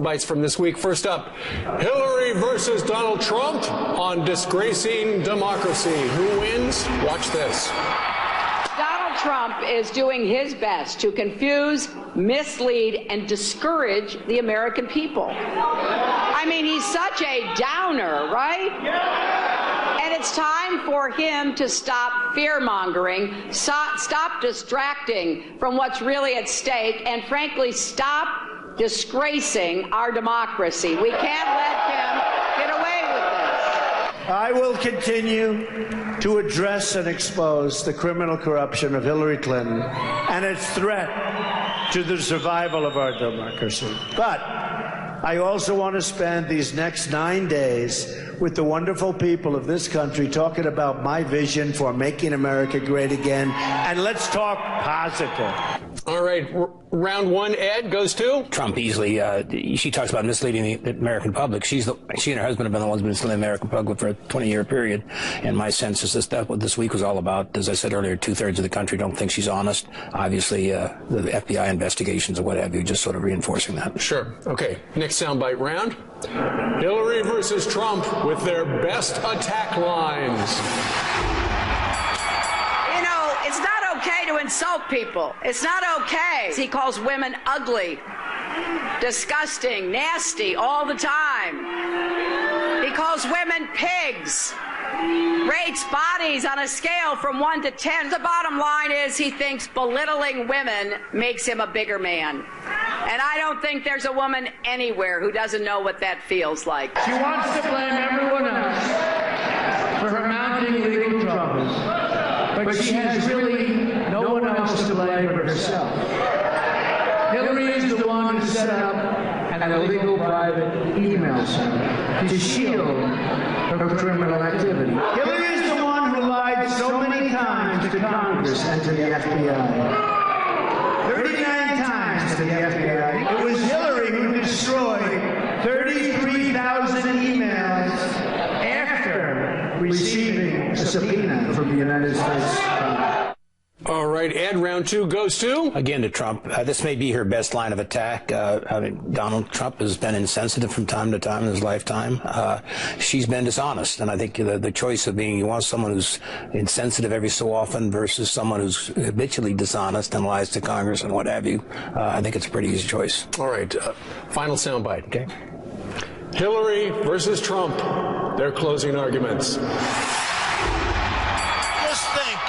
Bites from this week. First up, Hillary versus Donald Trump on Disgracing Democracy. Who wins? Watch this. Donald Trump is doing his best to confuse, mislead, and discourage the American people. I mean, he's such a downer, right? And it's time for him to stop fear-mongering, stop distracting from what's really at stake, and frankly, stop disgracing our democracy. We can't let him get away with this. I will continue to address and expose the criminal corruption of Hillary Clinton and its threat to the survival of our democracy. But I also want to spend these next 9 days with the wonderful people of this country talking about my vision for making America great again. And let's talk positive. All right, round one, Ed, goes to? Trump easily. She talks about misleading the American public. She and her husband have been the ones misleading the American public for a 20-year period. And my sense is that's what this week was all about. As I said earlier, 2/3 of the country don't think she's honest. Obviously, the FBI investigations or what have you, just sort of reinforcing that. Sure. Okay, next soundbite round. Hillary versus Trump with their best attack lines. It's not okay to insult people. It's not okay. He calls women ugly, disgusting, nasty all the time. He calls women pigs, rates bodies on a scale from 1 to 10. The bottom line is he thinks belittling women makes him a bigger man. And I don't think there's a woman anywhere who doesn't know what that feels like. She wants to blame everyone else for her mounting legal troubles. But she has really no one else to blame but herself. Hillary is the one who set up an illegal private email server to shield her criminal activity. Hillary is the one who lied so many times to Congress and to the FBI. 39 times to the FBI. It was Hillary who destroyed 33,000 emails after receiving a subpoena from the United States. All right, Ed, round two goes to? Again, to Trump. This may be her best line of attack. Donald Trump has been insensitive from time to time in his lifetime. She's been dishonest, and I think the choice of being, you want someone who's insensitive every so often versus someone who's habitually dishonest and lies to Congress and what have you. I think it's a pretty easy choice. All right, final soundbite. Okay. Hillary versus Trump, their closing arguments. Just think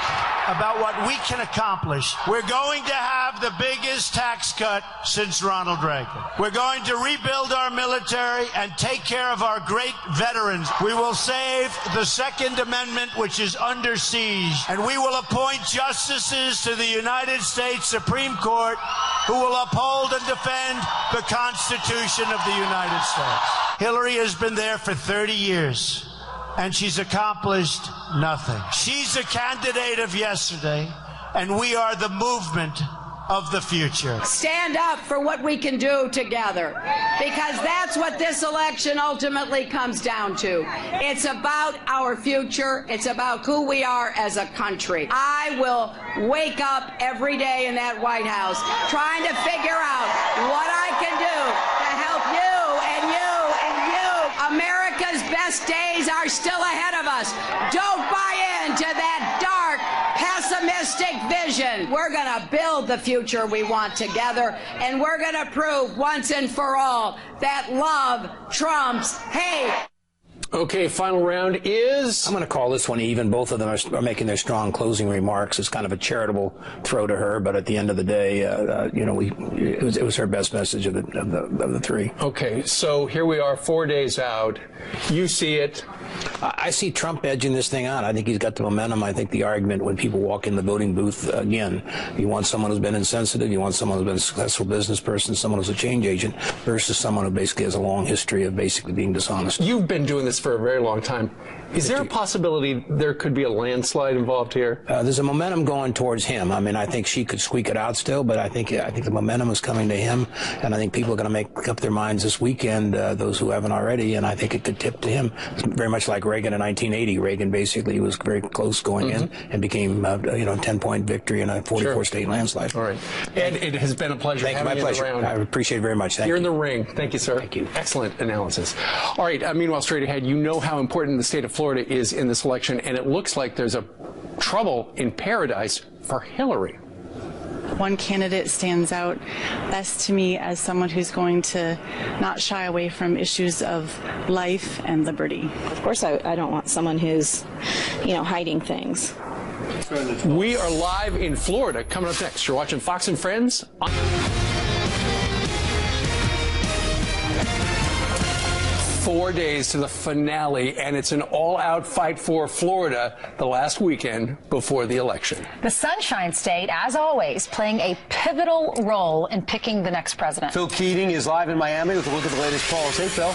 about what we can accomplish. We're going to have the biggest tax cut since Ronald Reagan. We're going to rebuild our military and take care of our great veterans. We will save the Second Amendment, which is under siege, and we will appoint justices to the United States Supreme Court who will uphold and defend the Constitution of the United States. Hillary has been there for 30 years. And she's accomplished nothing. She's a candidate of yesterday, and we are the movement of the future. Stand up for what we can do together, because that's what this election ultimately comes down to. It's about our future. It's about who we are as a country. I will wake up every day in that White House trying to figure out what I can do to help you and you and you. America's best days are still ahead of us. Don't buy into that dark, pessimistic vision. We're going to build the future we want together, and we're going to prove once and for all that love trumps hate. Okay, final round is? I'm going to call this one even. Both of them are making their strong closing remarks. It's kind of a charitable throw to her, but at the end of the day, it was her best message of the three. Okay, so here we are 4 days out. You see it. I see Trump edging this thing out. I think he's got the momentum. I think the argument when people walk in the voting booth, again, you want someone who's been insensitive, you want someone who's been a successful business person, someone who's a change agent, versus someone who basically has a long history of basically being dishonest. You've been doing this for a very long time. Is there a possibility there could be a landslide involved here? There's a momentum going towards him. I mean, I think she could squeak it out still, but I think the momentum is coming to him, and I think people are going to make up their minds this weekend, those who haven't already, and I think it could tip to him. It's very much much like Reagan in 1980. Reagan basically was very close going in and became, 10-point victory in a 44-state landslide. All right. Ed, it has been a pleasure. Thank you. My pleasure. I appreciate it very much. Thank you. You're in the ring. Thank you, sir. Thank you. Excellent analysis. All right. Meanwhile, straight ahead, you know how important the state of Florida is in this election, and it looks like there's a trouble in paradise for Hillary. One candidate stands out best to me as someone who's going to not shy away from issues of life and liberty. Of course, I don't want someone who's, hiding things. We are live in Florida. Coming up next, you're watching Fox and Friends. 4 days to the finale, and it's an all-out fight for Florida the last weekend before the election. The Sunshine State, as always, playing a pivotal role in picking the next president. Phil Keating is live in Miami with a look at the latest polls. Hey, Phil.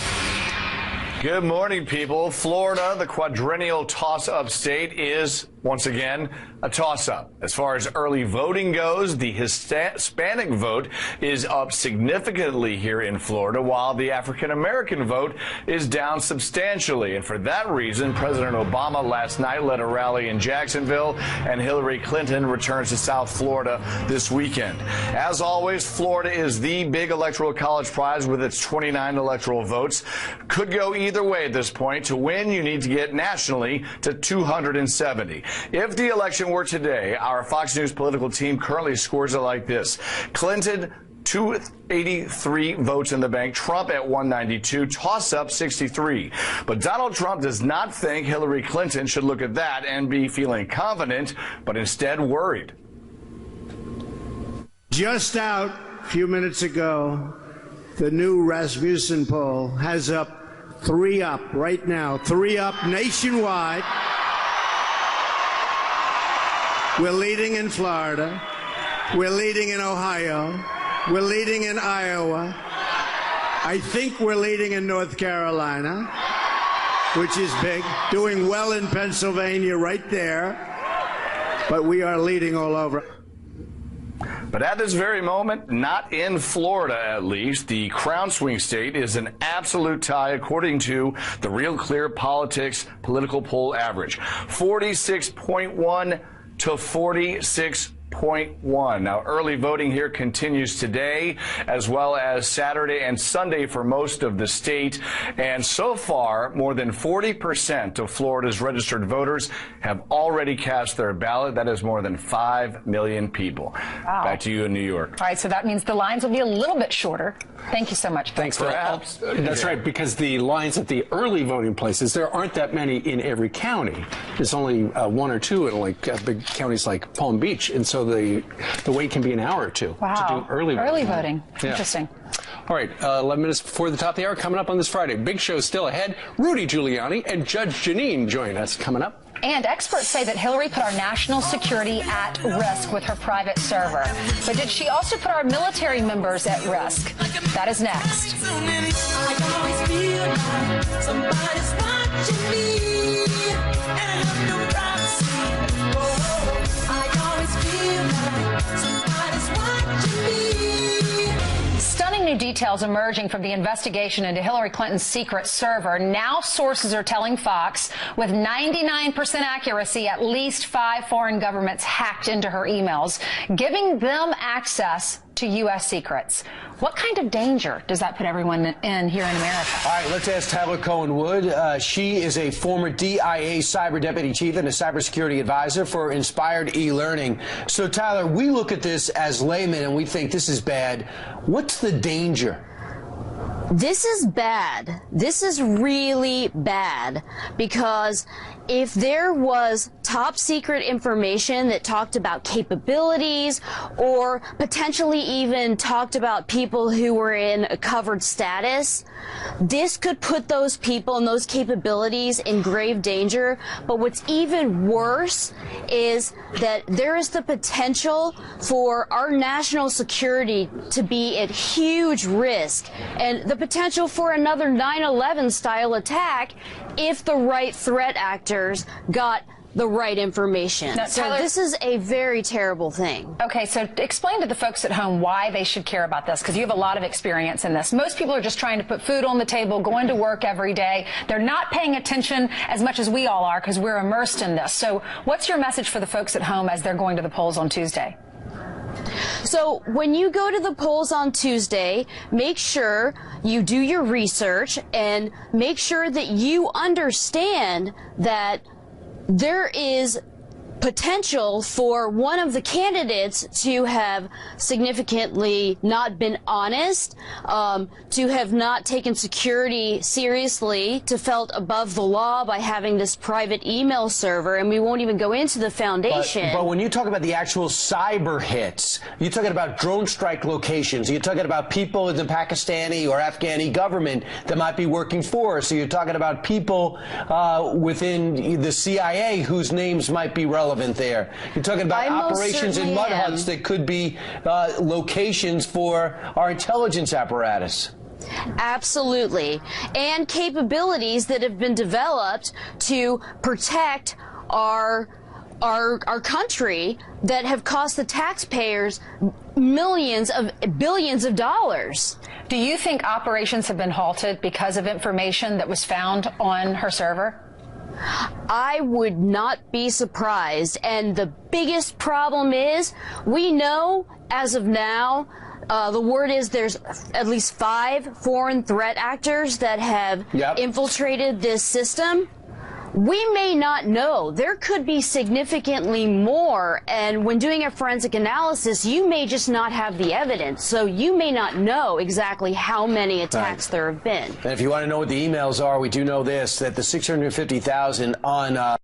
Good morning, people. Florida, the quadrennial toss-up state, is once again a toss-up. As far as early voting goes, the Hispanic vote is up significantly here in Florida, while the African-American vote is down substantially. And for that reason, President Obama last night led a rally in Jacksonville, and Hillary Clinton returns to South Florida this weekend. As always, Florida is the big electoral college prize with its 29 electoral votes. Could go either way at this point. To win, you need to get nationally to 270. If the election were today, our Fox News political team currently scores it like this. Clinton, 283 votes in the bank. Trump at 192. Toss-up 63. But Donald Trump does not think Hillary Clinton should look at that and be feeling confident, but instead worried. Just out a few minutes ago, the new Rasmussen poll has up 3 up right now. 3 up nationwide. We're leading in Florida. We're leading in Ohio. We're leading in Iowa. I think we're leading in North Carolina, which is big. Doing well in Pennsylvania right there. But we are leading all over. But at this very moment, not in Florida at least, the crown swing state is an absolute tie according to the Real Clear Politics political poll average. 46.1 to 46.1. Now, early voting here continues today, as well as Saturday and Sunday for most of the state. And so far, more than 40% of Florida's registered voters have already cast their ballot. That is more than 5 million people. Wow. Back to you in New York. All right, so that means the lines will be a little bit shorter. Thank you so much. Thanks for Perhaps. That's right, because the lines at the early voting places, there aren't that many in every county. There's only 1 or 2 in big counties like Palm Beach, and so the wait can be an hour or 2 to do early voting. Early voting. Yeah. Interesting. All right, 11 minutes before the top of the hour, coming up on this Friday. Big show still ahead. Rudy Giuliani and Judge Janine join us coming up. And experts say that Hillary put our national security at risk with her private server. But did she also put our military members at risk? That is next. Stunning new details emerging from the investigation into Hillary Clinton's secret server. Now sources are telling Fox with 99% accuracy at least 5 foreign governments hacked into her emails, giving them access to U.S. secrets. What kind of danger does that put everyone in here in America? All right, let's ask Tyler Cohen-Wood. She is a former DIA cyber deputy chief and a cybersecurity advisor for Inspired e-learning. So, Tyler, we look at this as laymen and we think this is bad. What's the danger? This is bad. This is really bad, because if there was top secret information that talked about capabilities or potentially even talked about people who were in a covered status, this could put those people and those capabilities in grave danger. But what's even worse is that there is the potential for our national security to be at huge risk, and the potential for another 9/11 style attack if the right threat actors got the right information. Now, so Tyler, this is a very terrible thing. Okay, so explain to the folks at home why they should care about this, because you have a lot of experience in this. Most people are just trying to put food on the table, going to work every day. They're not paying attention as much as we all are because we're immersed in this. So what's your message for the folks at home as they're going to the polls on Tuesday? So when you go to the polls on Tuesday, make sure you do your research and make sure that you understand that there is potential for one of the candidates to have significantly not been honest, to have not taken security seriously, to felt above the law by having this private email server, and we won't even go into the foundation. But when you talk about the actual cyber hits, you're talking about drone strike locations, you're talking about people in the Pakistani or Afghani government that might be working for us, so you're talking about people within the CIA whose names might be relevant there. You're talking about operations in mud huts that could be locations for our intelligence apparatus. Absolutely. And capabilities that have been developed to protect our country that have cost the taxpayers billions of dollars. Do you think operations have been halted because of information that was found on her server? I would not be surprised. And the biggest problem is, we know as of now, the word is there's at least 5 foreign threat actors that have infiltrated this system. We may not know. There could be significantly more, and when doing a forensic analysis, you may just not have the evidence, so you may not know exactly how many attacks there have been. And if you want to know what the emails are, we do know this, that the 650,000 on